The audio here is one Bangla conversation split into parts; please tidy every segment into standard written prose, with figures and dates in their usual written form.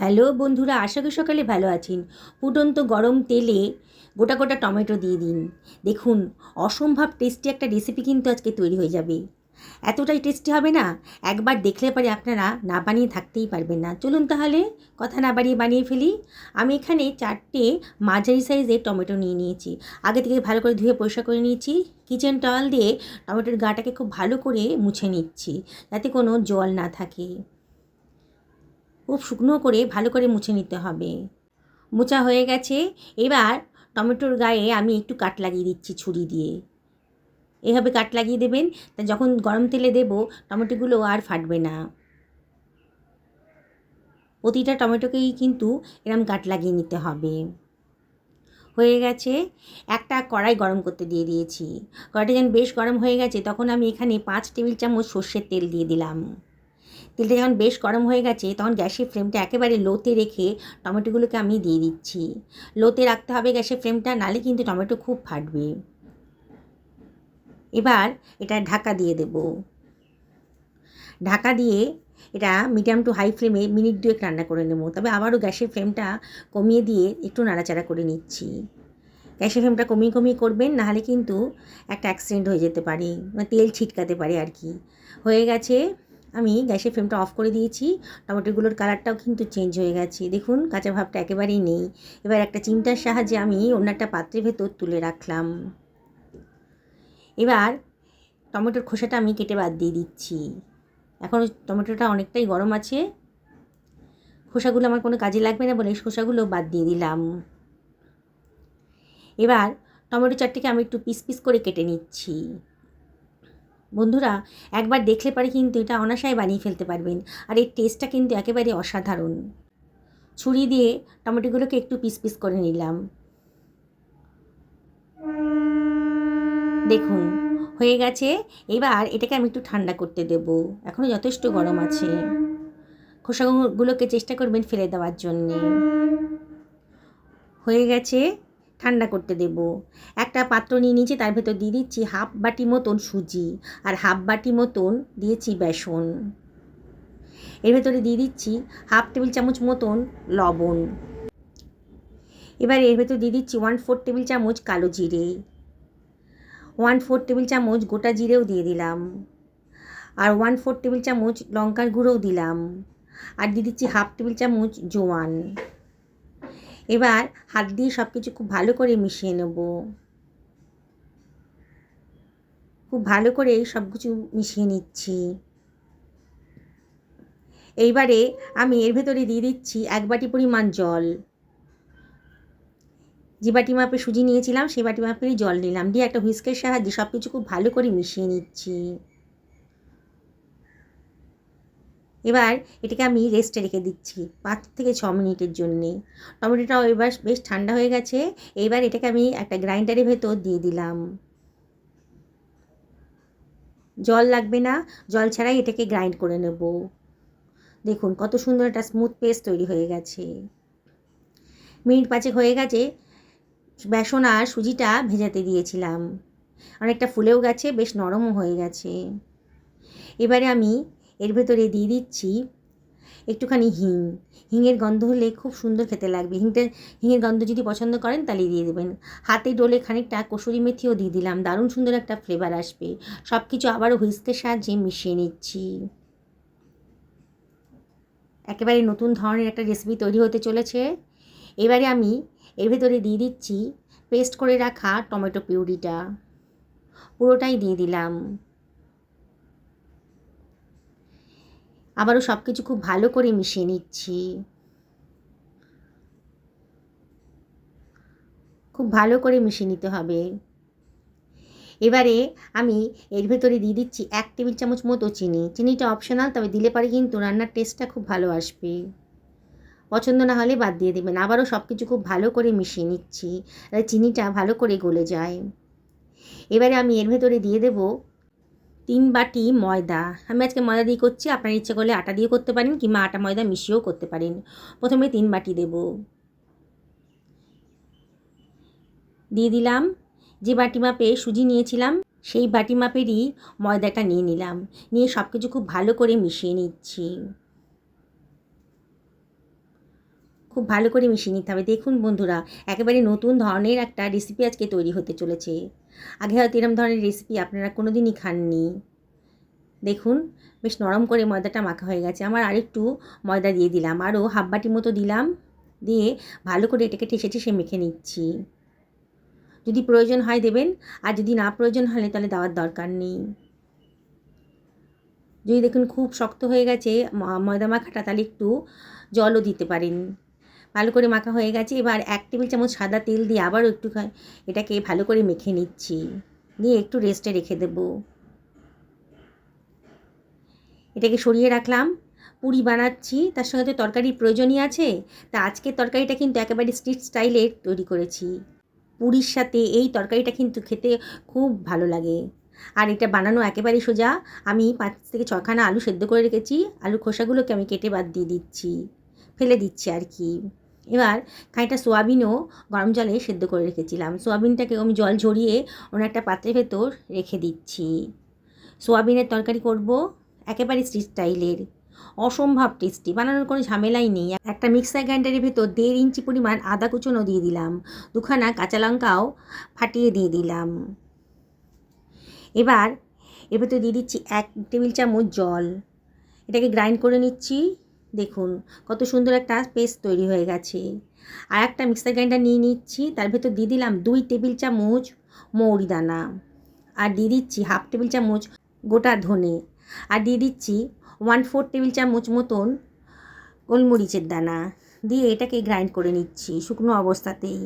হ্যালো বন্ধুরা, আশা করি সকালে ভালো আছেন। ফুটন্ত গরম তেলে গোটা গোটা টমেটো দিয়ে দিন। দেখুন, অসম্ভব টেস্টি একটা রেসিপি কিন্তু আজকে তৈরি হয়ে যাবে। এতটাই টেস্টি হবে না, একবার দেখলে পরে আপনারা না বানিয়ে থাকতেই পারবেন না। চলুন তাহলে কথা না বাড়িয়ে বানিয়ে ফেলি। আমি এখানে 4টে মাঝারি সাইজের টমেটো নিয়ে নিয়েছি। আগে থেকে ভালো করে ধুয়ে পরিষ্কার করে নিয়েছি। কিচেন টাওয়াল দিয়ে টমেটোর গাটাকে খুব ভালো করে মুছে নিচ্ছি, যাতে কোনো জল না থাকে। খুব শুকনো করে ভালো করে মুছে নিতে হবে। মোছা হয়ে গেছে। এবার টমেটোর গায়ে আমি একটু কাট লাগিয়ে দিচ্ছি ছুরি দিয়ে। এভাবে কাট লাগিয়ে দেবেন, তা যখন গরম তেলে দেব টমেটোগুলো আর ফাটবে না। প্রতিটা টমেটোকেই কিন্তু এরম কাট লাগিয়ে নিতে হবে। হয়ে গেছে। একটা কড়াই গরম করতে দিয়ে দিয়েছি। কড়াইটা যখন বেশ গরম হয়ে গেছে তখন আমি এখানে 5 টেবিল চামচ সর্ষের তেল দিয়ে দিলাম। তেলটা যখন বেশ গরম হয়ে গেছে তখন গ্যাসের ফ্লেমটা একেবারে লোতে রেখে টমেটোগুলোকে আমি দিয়ে দিচ্ছি। লোতে রাখতে হবে গ্যাসের ফ্লেমটা, নাহলে কিন্তু টমেটো খুব ফাটবে। এবার এটা ঢাকা দিয়ে দেব। ঢাকা দিয়ে এটা মিডিয়াম টু হাই ফ্লেমে মিনিট 2 রান্না করে নেব। তবে আবারও গ্যাসের ফ্লেমটা কমিয়ে দিয়ে একটু নাড়াচাড়া করে নিচ্ছি। গ্যাসের ফ্লেমটা কমিয়ে কমিয়ে করবেন, নাহলে কিন্তু একটা অ্যাক্সিডেন্ট হয়ে যেতে পারে, তেল ছিটকাতে পারে আর কি। হয়ে গেছে। আমি গ্যাসের ফ্লেমটা অফ করে দিয়েছি। টমেটোগুলোর কালারটাও কিন্তু চেঞ্জ হয়ে গেছে। দেখুন, কাঁচা ভাবটা একেবারেই নেই। এবার একটা চিমটার সাহায্যে আমি অন্য একটা পাত্রের ভেতর তুলে রাখলাম। এবার টমেটোর খোসাটা আমি কেটে বাদ দিয়ে দিচ্ছি। এখন টমেটোটা অনেকটাই গরম আছে, খোসাগুলো আমার কোনো কাজে লাগবে না বলে খোসাগুলো বাদ দিয়ে দিলাম। এবার টমেটো চাটটিকে আমি একটু পিস পিস করে কেটে নিচ্ছি। বন্ধুরা, একবার দেখলে পরে কিন্তু এটা অনায়াসে বানিয়ে ফেলতে পারবেন, আর এর টেস্টটা কিন্তু একেবারে অসাধারণ। ছুরি দিয়ে টমেটোগুলোকে একটু পিস পিস করে নিলাম। দেখুন, হয়ে গেছে। এবার এটাকে আমি একটু ঠান্ডা করতে দেব। এখনও যথেষ্ট গরম আছে। খোসাগুলোকে চেষ্টা করবেন ফেলে দেওয়ার জন্যে। হয়ে গেছে, ঠান্ডা করতে দেব। একটা পাত্র নিয়ে নিয়েছি, তার ভেতর দিয়ে দিচ্ছি হাফ বাটি মতন সুজি আর হাফ বাটি মতন দিয়েছি বেসন। এর ভেতরে দিয়ে দিচ্ছি হাফ টেবিল চামচ মতন লবণ। এবার এর ভেতর দিয়ে দিচ্ছি 1/4 টেবিল চামচ কালো জিরে, 1/4 টেবিল চামচ গোটা জিরেও দিয়ে দিলাম, আর 1/4 টেবিল চামচ লঙ্কার গুঁড়োও দিলাম, আর দিয়ে দিচ্ছি হাফ টেবিল চামচ জোয়ান। এবার হাত দিয়ে সব কিছু খুব ভালো করে মিশিয়ে নেব। খুব ভালো করে সব কিছু মিশিয়ে নিচ্ছি। এইবারে আমি এর ভেতরে দিয়ে দিচ্ছি 1 বাটি পরিমাণ জল। যে বাটি মাপে সুজি নিয়েছিলাম সেই বাটি মাপেরই জল নিলাম, দিয়ে একটা হুইস্কের সাহায্যে সব কিছু খুব ভালো করে মিশিয়ে নিচ্ছি। এবার এটাকে আমি রেস্টে রেখে দিচ্ছি 5 থেকে 6 মিনিটের জন্যে। টমেটোটাও এবার বেশ ঠান্ডা হয়ে গেছে। এইবার এটাকে আমি একটা গ্রাইন্ডারের ভেতর দিয়ে দিলাম। জল লাগবে না, জল ছাড়াই এটাকে গ্রাইন্ড করে নেব। দেখুন কত সুন্দর একটা স্মুথ পেস্ট তৈরি হয়ে গেছে। মিনিট 5 হয়ে গেছে। বেসন আর সুজিটা ভেজাতে দিয়েছিলাম, অনেকটা ফুলেও গেছে, বেশ নরমও হয়ে গেছে। এবারে আমি এর ভেতরে দিয়ে দিচ্ছি একটুখানি হিং। হিঙের গন্ধ হলে খুব সুন্দর খেতে লাগবে। হিঙের গন্ধ যদি পছন্দ করেন তাহলে দিয়ে দেবেন। হাতে ডলে খানিকটা কসুরি মেথিও দিয়ে দিলাম, দারুণ সুন্দর একটা ফ্লেভার আসবে। সব কিছু আবারও হুইস্কের সাহায্যে মিশিয়ে নিচ্ছি। একেবারে নতুন ধরনের একটা রেসিপি তৈরি হতে চলেছে। এবারে আমি এর ভেতরে দিয়ে দিচ্ছি পেস্ট করে রাখা টমেটো পিউরিটা, পুরোটাই দিয়ে দিলাম। আবারও সব কিছু খুব ভালো করে মিশিয়ে নিচ্ছি। খুব ভালো করে মিশিয়ে নিতে হবে। এবারে আমি এর ভেতরে দিয়ে দিচ্ছি 1 টেবিল চামচ মতো চিনি। চিনিটা অপশনাল, তবে দিলে পরে কিন্তু রান্নার টেস্টটা খুব ভালো আসবে। পছন্দ না হলে বাদ দিয়ে দেবেন। আবারও সব কিছু খুব ভালো করে মিশিয়ে নিচ্ছি, চিনিটা ভালো করে গলে যায়। এবারে আমি এর ভেতরে দিয়ে দেব 3 বাটি ময়দা। আমি আজকে ময়দা দিয়ে করছি, আপনার ইচ্ছে করলে আটা দিয়ে করতে পারেন কিংবা আটা ময়দা মিশিয়েও করতে পারেন। প্রথমে 3 বাটি দেব। দিয়ে দিলাম যে বাটি মাপে সুজি নিয়েছিলাম সেই বাটি মাপেরই ময়দাটা নিয়ে নিলাম, নিয়ে সব কিছু খুব ভালো করে মিশিয়ে নিচ্ছি। খুব ভালো করে মিশিয়ে নিতে হবে। দেখুন বন্ধুরা, একেবারে নতুন ধরনের একটা রেসিপি আজকে তৈরি হতে চলেছে। আগে হয়তো এরকম ধরনের রেসিপি আপনারা কোনো দিনই খাননি। দেখুন বেশ নরম করে ময়দাটা মাখা হয়ে গেছে। আমার আরেকটু ময়দা দিয়ে দিলাম, আরও হাফ বাটি মতো দিলাম, দিয়ে ভালো করে এটাকে ঠেসে ঠেসে মেখে নিচ্ছি। যদি প্রয়োজন হয় দেবেন, আর যদি না প্রয়োজন হলে তাহলে দেওয়ার দরকার নেই। যদি দেখুন খুব শক্ত হয়ে গেছে ময়দা মাখাটা, তাহলে একটু জলও দিতে পারেন। ভালো করে মাখা হয়ে গেছে। এবার 1 টেবিল চামচ সাদা তেল দিয়ে আবারও একটু এটাকে ভালো করে মেখে নিচ্ছি, দিয়ে একটু রেস্টে রেখে দেব। এটাকে সরিয়ে রাখলাম। পুরি বানাচ্ছি, তার সঙ্গে তো তরকারির প্রয়োজনই আছে। তা আজকের তরকারিটা কিন্তু একেবারে স্ট্রিট স্টাইলের তৈরি করেছি। পুরির সাথে এই তরকারিটা কিন্তু খেতে খুব ভালো লাগে। আর এটা বানানো একেবারেই সোজা। আমি 5 থেকে 6 খানা আলু সেদ্ধ করে রেখেছি। আলুর খোসাগুলোকে আমি কেটে বাদ দিয়ে দিচ্ছি, ফেলে দিচ্ছি আর কি। এবার খানিকটা সোয়াবিনও গরম জলে সেদ্ধ করে রেখেছিলাম। সোয়াবিনটাকে আমি জল ঝরিয়ে অন্য একটা পাত্রের ভেতর রেখে দিচ্ছি। সোয়াবিনের তরকারি করব, একেবারে স্ট্রিট স্টাইলের, অসম্ভব টেস্টি, বানানোর কোনো ঝামেলাই নেই। একটা মিক্সার গ্রাইন্ডারের ভেতর 1.5 ইঞ্চি পরিমাণ আদা কুচনো দিয়ে দিলাম, 2 খানা কাঁচা লঙ্কাও ফাটিয়ে দিয়ে দিলাম। এবার এর ভেতর দিয়ে দিচ্ছি 1 টেবিল চামচ জল, এটাকে গ্রাইন্ড করে নিচ্ছি। দেখুন কত সুন্দর একটা পেস্ট তৈরি হয়ে গেছে। আর একটা মিক্সার গ্রাইন্ডার নিয়ে নিচ্ছি, তার ভেতর দিয়ে দিলাম 2 টেবিল চামচ মৌরি দানা, আর দিয়ে দিচ্ছি হাফ টেবিল চামচ গোটা ধনে, আর দিয়ে দিচ্ছি 1/4 টেবিল চামচ মতন গোলমরিচের দানা, দিয়ে এটাকে গ্রাইন্ড করে নিচ্ছি শুকনো অবস্থাতেই।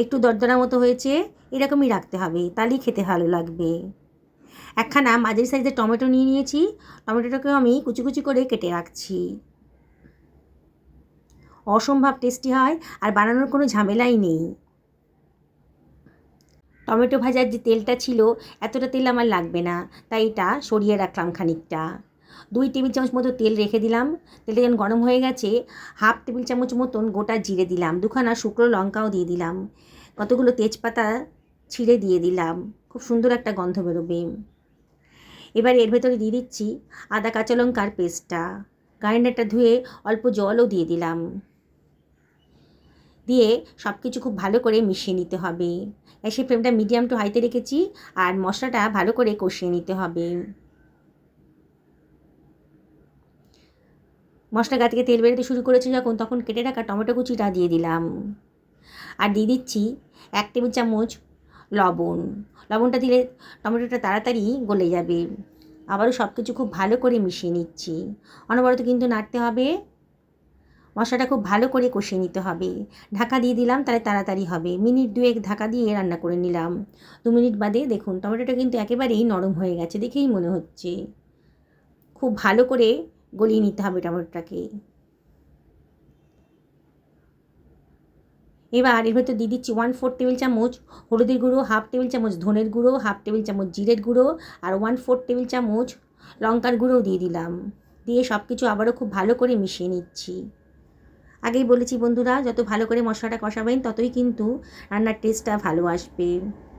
একটু দরদরা মতো হয়েছে, এরকমই রাখতে হবে, তাহলেই খেতে ভালো লাগবে। একখানা মাঝারি সাইজের টমেটো নিয়ে নিয়েছি, টমেটোটাকেও আমি কুচি কুচি করে কেটে রাখছি। অসম্ভব টেস্টি হয়, আর বানানোর কোনো ঝামেলাই নেই। টমেটো ভাজার যে তেলটা ছিল, এতটা তেল আমার লাগবে না, তাই এটা সরিয়ে রাখলাম খানিকটা। 2 টেবিল চামচ মতো তেল রেখে দিলাম। তেলটা যখন গরম হয়ে গেছে, হাফ টেবিল চামচ মতন গোটা জিরে দিলাম, 2 খানা শুকনো লঙ্কাও দিয়ে দিলাম, কতগুলো তেজপাতা ছিঁড়ে দিয়ে দিলাম, খুব সুন্দর একটা গন্ধ বেরোবে। এবার এর ভেতরে দিয়ে দিচ্ছি আদা কাঁচা লঙ্কার পেস্টটা, গ্রাইন্ডারটা ধুয়ে অল্প জলও দিয়ে দিলাম, দিয়ে সব কিছু খুব ভালো করে মিশিয়ে নিতে হবে। গ্যাসের ফ্লেমটা মিডিয়াম টু হাইতে রেখেছি, আর মশলাটা ভালো করে কষিয়ে নিতে হবে। মশলা গা থেকে তেল বেরোতে শুরু করেছে যখন, তখন কেটে রাখা টমেটো কুচিটা দিয়ে দিলাম, আর দিয়ে দিচ্ছি 1 টেবিল চামচ লবণ। লবণটা দিলে টমেটোটা তাড়াতাড়ি গলে যাবে। আবারও সব কিছু খুব ভালো করে মিশিয়ে নিচ্ছি, অনবরত কিন্তু নাড়তে হবে। মশলাটা খুব ভালো করে কষিয়ে নিতে হবে। ঢাকা দিয়ে দিলাম, তাহলে তাড়াতাড়ি হবে। মিনিট 2 ঢাকা দিয়ে রান্না করে নিলাম। 2 মিনিট বাদে দেখুন টমেটোটা কিন্তু একেবারেই নরম হয়ে গেছে, দেখেই মনে হচ্ছে। খুব ভালো করে গলিয়ে নিতে হবে টমেটোটাকে। এবার এর ভেতর দিয়ে দিচ্ছি 1/4 টেবিল চামচ হলুদের গুঁড়ো, হাফ টেবিল চামচ ধনের গুঁড়ো, হাফ টেবিল চামচ জিরের গুঁড়ো, আর 1/4 টেবিল চামচ লঙ্কার গুঁড়োও দিয়ে দিলাম। দিয়ে সব কিছু আবারও খুব ভালো করে মিশিয়ে নিচ্ছি। আগেই বলেছি বন্ধুরা, যত ভালো করে মশলাটা কষাবেন ততই কিন্তু রান্নার টেস্টটা ভালো আসবে।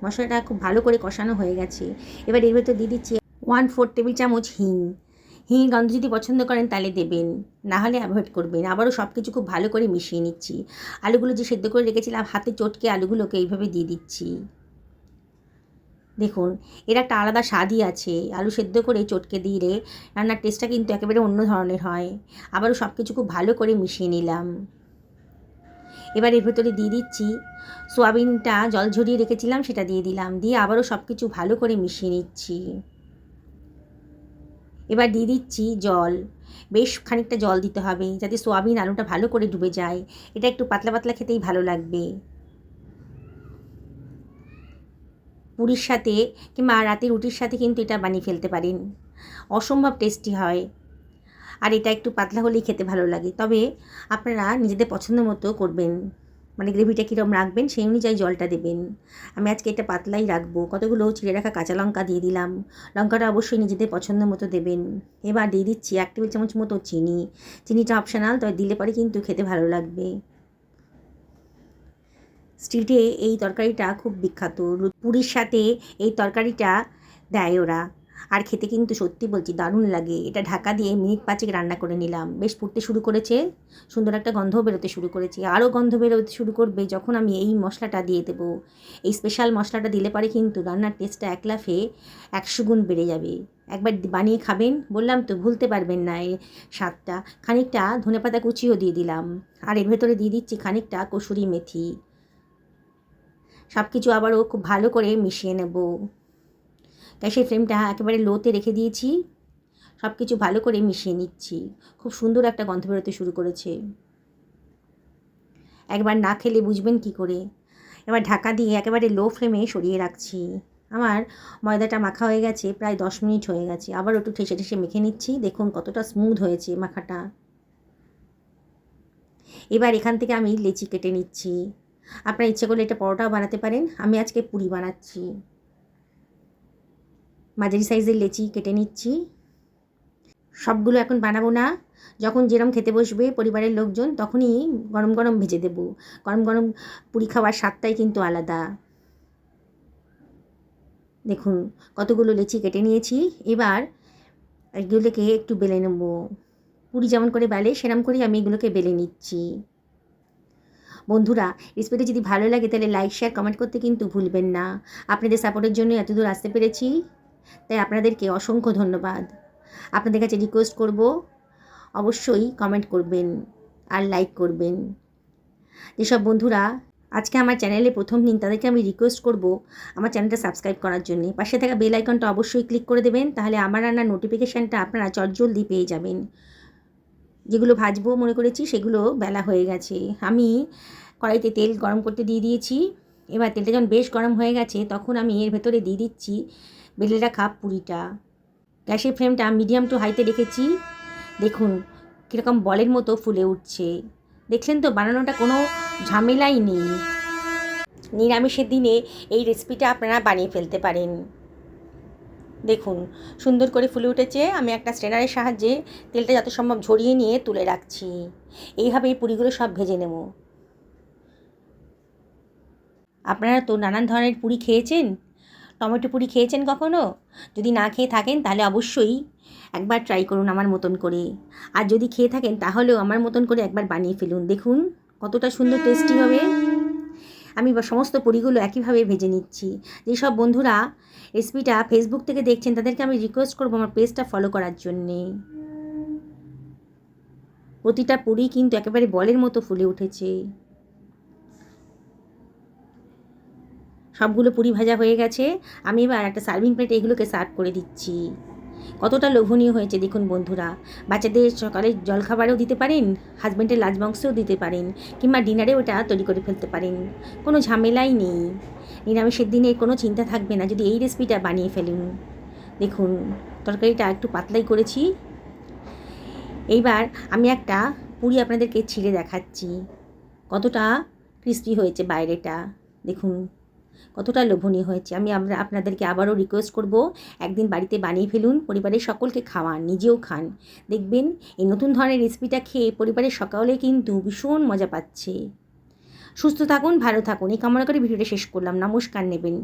মশলাটা খুব ভালো করে কষানো হয়ে গেছে। এবার এর ভেতর দিয়ে দিচ্ছি 1/4 টেবিল চামচ হিং। হিঙের গন্ধ যদি পছন্দ করেন তাহলে দেবেন, না হলে অ্যাভয়েড করবেন। আবারও সব কিছু খুব ভালো করে মিশিয়ে নিচ্ছি। আলুগুলো যে সেদ্ধ করে রেখেছিলাম, হাতে চটকে আলুগুলোকে এইভাবে দিয়ে দিচ্ছি। দেখুন এর একটা আলাদা স্বাদই আছে। আলু সেদ্ধ করে চটকে দিলে রান্নার টেস্টটা কিন্তু একেবারে অন্য ধরনের হয়। আবারও সব কিছু খুব ভালো করে মিশিয়ে নিলাম। এবার এর ভেতরে দিয়ে দিচ্ছি সোয়াবিনটা জল ঝরিয়ে রেখেছিলাম, সেটা দিয়ে দিলাম, দিয়ে আবারও সব কিছু ভালো করে মিশিয়ে নিচ্ছি। এবার দিয়ে দিচ্ছি জল, বেশ খানিকটা জল দিতে হবে যাতে সোয়াবিন আলুটা ভালো করে ডুবে যায়। এটা একটু পাতলা পাতলা খেতেই ভালো লাগবে। পুরির সাথে কিংবা রাতে রুটির সাথে কিন্তু এটা বানিয়ে ফেলতে পারেন, অসম্ভব টেস্টি হয়। আর এটা একটু পাতলা হলেই খেতে ভালো লাগে। তবে আপনারা নিজেদের পছন্দ মতো করবেন, মানে গ্রেভিটা কীরকম রাখবেন সেই অনুযায়ী জলটা দেবেন। আমি আজকে এটা পাতলাই রাখবো। কতগুলো ছিঁড়ে রাখা কাঁচা লঙ্কা দিয়ে দিলাম, লঙ্কাটা অবশ্যই নিজেদের পছন্দ মতো দেবেন। এবার দিয়ে দিচ্ছি 1 টেবিল চামচ মতো চিনি। চিনিটা অপশনাল, তবে দিলে পরে কিন্তু খেতে ভালো লাগবে। স্ট্রিটে এই তরকারিটা খুব বিখ্যাত, পুরীর সাথে এই তরকারিটা দেয় ওরা। আর খেতে কিন্তু সত্যি বলছি দারুণ লাগে। এটা ঢাকা দিয়ে মিনিট 5 রান্না করে নিলাম। বেশ ফুটতে শুরু করেছে, সুন্দর একটা গন্ধ বেরোতে শুরু করেছে। আরও গন্ধ বেরোতে শুরু করবে যখন আমি এই মশলাটা দিয়ে দেবো। এই স্পেশাল মশলাটা দিলে পারে কিন্তু রান্নার টেস্টটা এক লাফে 100 গুণ বেড়ে যাবে। একবার বানিয়ে খাবেন, বললাম তো ভুলতে পারবেন না এই স্বাদটা। খানিকটা ধনেপাতা কুচিও দিয়ে দিলাম, আর এর ভেতরে দিয়ে দিচ্ছি খানিকটা কসুরি মেথি। সব কিছু আবারও খুব ভালো করে মিশিয়ে নেব। গ্যাসের ফ্লেমটা একেবারে লোতে রেখে দিয়েছি, সব কিছু ভালো করে মিশিয়ে নিচ্ছি। খুব সুন্দর একটা গন্ধ বেরোতে শুরু করেছে। একবার না খেলে বুঝবেন কি করে। এবার ঢাকা দিয়ে একেবারে লো ফ্লেমে সরিয়ে রাখছি। আমার ময়দাটা মাখা হয়ে গেছে, প্রায় 10 মিনিট হয়ে গেছে। আবার একটু ঠেসে ঠেসে মেখে নিচ্ছি। দেখুন কতটা স্মুথ হয়েছে মাখাটা। এবার এখান থেকে আমি লেচি কেটে নিচ্ছি। আপনারা ইচ্ছে করলে এটা পরোটাও বানাতে পারেন, আমি আজকে পুরি বানাচ্ছি। মাঝারি সাইজের লেচি কেটে নিচ্ছি। সবগুলো এখন বানাবো না, যখন যেরম খেতে বসবে পরিবারের লোকজন তখনই গরম গরম ভেজে দেব। গরম গরম পুরি খাওয়ার স্বাদটাই কিন্তু আলাদা। দেখুন কতগুলো লেচি কেটে নিয়েছি। এবার এগুলোকে একটু বেলে নেব। পুরি যেমন করে বেলে সেরম করেই আমি এগুলোকে বেলে নিচ্ছি। বন্ধুরা, রেসিপিটা যদি ভালো লাগে তাহলে লাইক শেয়ার কমেন্ট করতে কিন্তু ভুলবেন না। আপনাদের সাপোর্টের জন্য এতদূর আসতে পেরেছি, তাই আপনাদেরকে অসংখ্য ধন্যবাদ। আপনাদের কাছে রিকোয়েস্ট করব, অবশ্যই কমেন্ট করবেন আর লাইক করবেন। যেসব বন্ধুরা আজকে আমার চ্যানেলে প্রথম দিন তাদেরকে আমি রিকোয়েস্ট করব আমার চ্যানেলটা সাবস্ক্রাইব করার জন্য। পাশে থাকা বেল আইকনটা অবশ্যই ক্লিক করে দেবেন, তাহলে আমার রান্নার নোটিফিকেশানটা আপনারা চটজলদি পেয়ে যাবেন। যেগুলো ভাজবো মনে করেছি সেগুলো বেলা হয়ে গেছে। আমি কড়াইতে তেল গরম করতে দিয়ে দিয়েছি। এবার তেলটা যখন বেশ গরম হয়ে গেছে তখন আমি এর ভেতরে দিয়ে দিচ্ছি বেলে রাখা পুরিটা। গ্যাসের ফ্লেমটা মিডিয়াম টু হাইতে রেখেছি। দেখুন কীরকম বলের মতো ফুলে উঠছে। দেখলেন তো, বানানোটা কোনো ঝামেলাই নেই। নিরামিষের দিনে এই রেসিপিটা আপনারা বানিয়ে ফেলতে পারেন। দেখুন সুন্দর করে ফুলে উঠেছে। আমি একটা স্ট্রেনারের সাহায্যে তেলটা যত সম্ভব ঝরিয়ে নিয়ে তুলে রাখছি। এইভাবে এই পুরিগুলো সব ভেজে নেব। আপনারা তো নানান ধরনের পুরি খেয়েছেন, টমেটো পুরি খেয়েছেন কখনো? যদি না খেয়ে থাকেন তাহলে অবশ্যই একবার ট্রাই করুন আমার মতন করে। আর যদি খেয়ে থাকেন তাহলেও আমার মতন করে একবার বানিয়ে ফেলুন। দেখুন কতটা সুন্দর টেস্টি হবে। আমি সমস্ত পুরিগুলো একইভাবে ভেজে নিচ্ছি। যেসব বন্ধুরা রেসিপিটা ফেসবুক থেকে দেখছেন তাদেরকে আমি রিকোয়েস্ট করবো আমার পেজটা ফলো করার জন্যে। প্রতিটা পুরি কিন্তু একেবারে বলের মতো ফুলে উঠেছে। সবগুলো পুরি ভাজা হয়ে গেছে। আমি এবার একটা সার্ভিং প্লেটে এগুলোকে সার্ভ করে দিচ্ছি। কতটা লোভনীয় হয়েছে দেখুন বন্ধুরা। বাচ্চাদের সকালে জলখাবারেও দিতে পারেন, হাজব্যান্ডের লাঞ্চ বক্সেও দিতে পারেন, কিংবা ডিনারেও ওটা তৈরি করে ফেলতে পারেন। কোনো ঝামেলাই নেই। নিরামিষের দিনে কোনো চিন্তা থাকবে না যদি এই রেসিপিটা বানিয়ে ফেলুন। দেখুন তরকারিটা একটু পাতলাই করেছি। এইবার আমি একটা পুরি আপনাদেরকে ছিঁড়ে দেখাচ্ছি কতটা ক্রিস্পি হয়েছে বাইরেটা। দেখুন কতটা লোভনীয় হয়েছে। আমি আপনাদেরকে আবারও রিকোয়েস্ট করব একদিন বাড়িতে বানিয়ে ফেলুন, পরিবারের সকলকে খাওয়ান, নিজেও খান। দেখবেন এই নতুন ধরনের রেসিপিটা খেয়ে পরিবারের সকলে কিন্তু ভীষণ মজা পাচ্ছে। সুস্থ থাকুন, ভালো থাকুন এই কামনা করে ভিডিওটা শেষ করলাম। নমস্কার নেবেন।